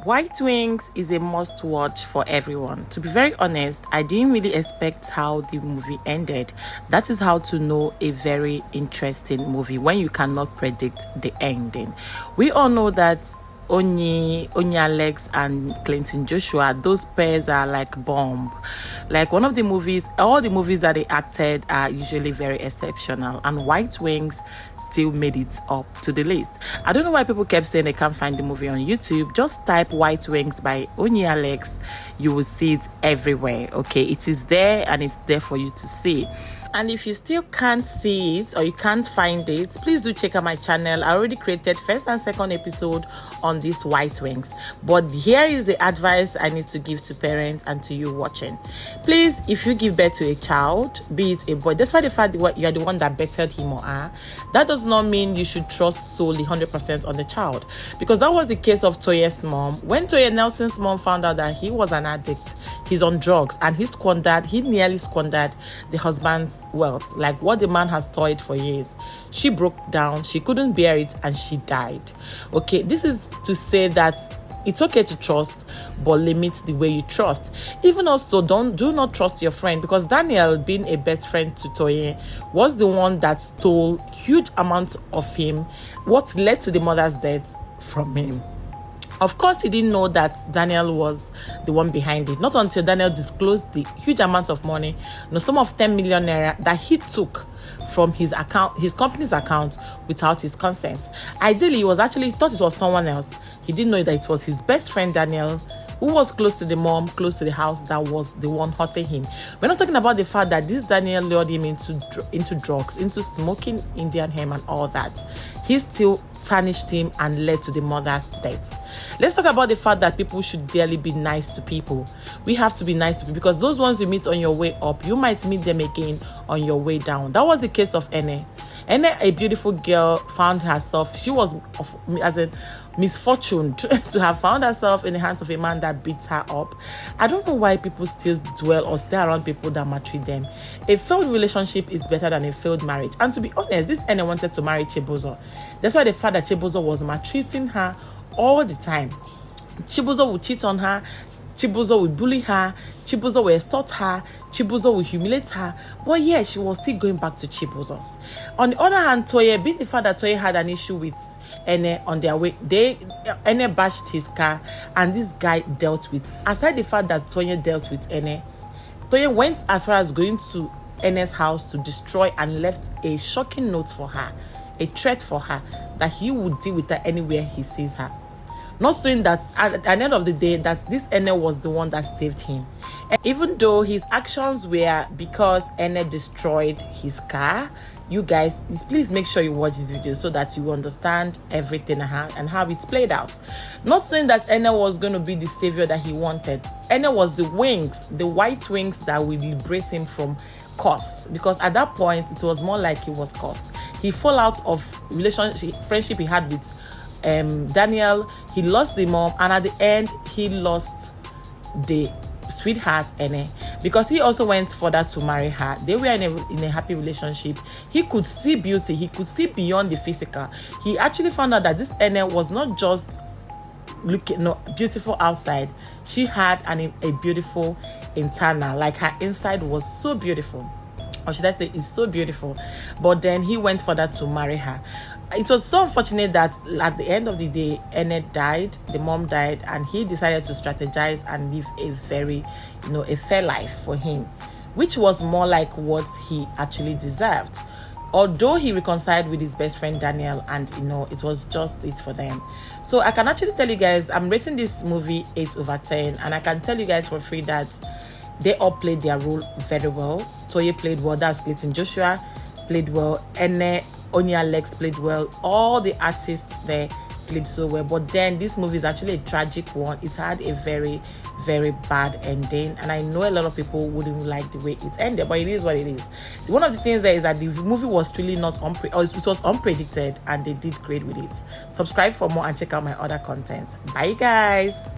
White Wings is a must watch for everyone. To be very honest, I didn't really expect how the movie ended. That is how to know a very interesting movie, when you cannot predict the ending. We all know that ONYII Alex and Clinton Joshua, those pairs are like bomb. Like one of the movies, all the movies that they acted are usually very exceptional, and White Wings still made it up to the list. I don't know why people kept saying they can't find the movie on YouTube. Just type White Wings by ONYII Alex, you will see it everywhere. Okay, it is there and it's there for you to see. And if you still can't see it or you can't find it, please do check out my channel. I already created first and second episode on this White Wings. But here is the advice I need to give to parents and to you watching. Please, if you give birth to a child, be it a boy, despite the fact that you are the one that bettered him or her, that does not mean you should trust solely 100% on the child. Because that was the case of Toye's mom. When Toye Nelson's mom found out that he was an addict, he's on drugs, and he nearly squandered the husband's wealth, like what the man has toiled for years. She broke down, she couldn't bear it, and she died. Okay, this is to say that it's okay to trust, but limit the way you trust. Even also, do not trust your friend, because Daniel, being a best friend to Toye, was the one that stole huge amounts of him, what led to the mother's death from him. Of course, he didn't know that Daniel was the one behind it. Not until Daniel disclosed the huge amounts of money, the sum of 10 million naira that he took from his account, his company's account, without his consent. Ideally, he thought it was someone else. He didn't know that it was his best friend Daniel, who was close to the mom, close to the house, that was the one hurting him. We're not talking about the fact that this Daniel lured him into drugs, into smoking Indian hemp and all that. He still tarnished him and led to the mother's death. Let's talk about the fact that people should dearly be nice to people. We have to be nice to people, because those ones you meet on your way up, you might meet them again on your way down. That was the case of Ene. Ene, a beautiful girl, found herself, she was as a misfortune to have found herself in the hands of a man that beats her up. I don't know why people still dwell or stay around people that maltreat them. A failed relationship is better than a failed marriage. And to be honest, this Ene wanted to marry Chibuzo. That's why the fact that Chibuzo was maltreating her all the time. Chibuzo would cheat on her, Chibuzo would bully her, Chibuzo would extort her, Chibuzo would humiliate her, but yeah, she was still going back to Chibuzo. On the other hand, Toye, being the fact that Toye had an issue with Ene on their way, Ene bashed his car, and this guy dealt with. Aside the fact that Toye dealt with Ene, Toye went as far as going to Ene's house to destroy, and left a shocking note for her, a threat for her, that he would deal with her anywhere he sees her. Not knowing that at the end of the day, that this Ene was the one that saved him. And even though his actions were because Ene destroyed his car, you guys, please make sure you watch this video so that you understand everything and how it's played out. Not knowing that Ene was going to be the savior that he wanted. Ene was the wings, the white wings that will liberate him from curse, because at that point it was more like he was cursed. He fell out of friendship he had with Daniel. He lost the mom, and at the end he lost the sweetheart Ene, because he also went further to marry her. They were in a happy relationship. He could see beauty, he could see beyond the physical. He actually found out that this Ene was not just beautiful outside. She had a beautiful internal, like her inside was so beautiful, or should I say it's so beautiful. But then he went further to marry her. It was so unfortunate that at the end of the day, Ene died, the mom died, and he decided to strategize and live a very, a fair life for him, which was more like what he actually deserved. Although he reconciled with his best friend Daniel, and it was just it for them. So I can actually tell you guys, I'm rating this movie 8/10, and I can tell you guys for free that they all played their role very well. Toye played well, that's Clinton Joshua played well, Ene, ONYII Alex played well, all the artists there played so well. But then this movie is actually a tragic one. It had a very, very bad ending, and I know a lot of people wouldn't like the way it ended, but it is what it is. One of the things there is that the movie was really not it was unpredicted, and they did great with it. Subscribe for more and check out my other content. Bye guys.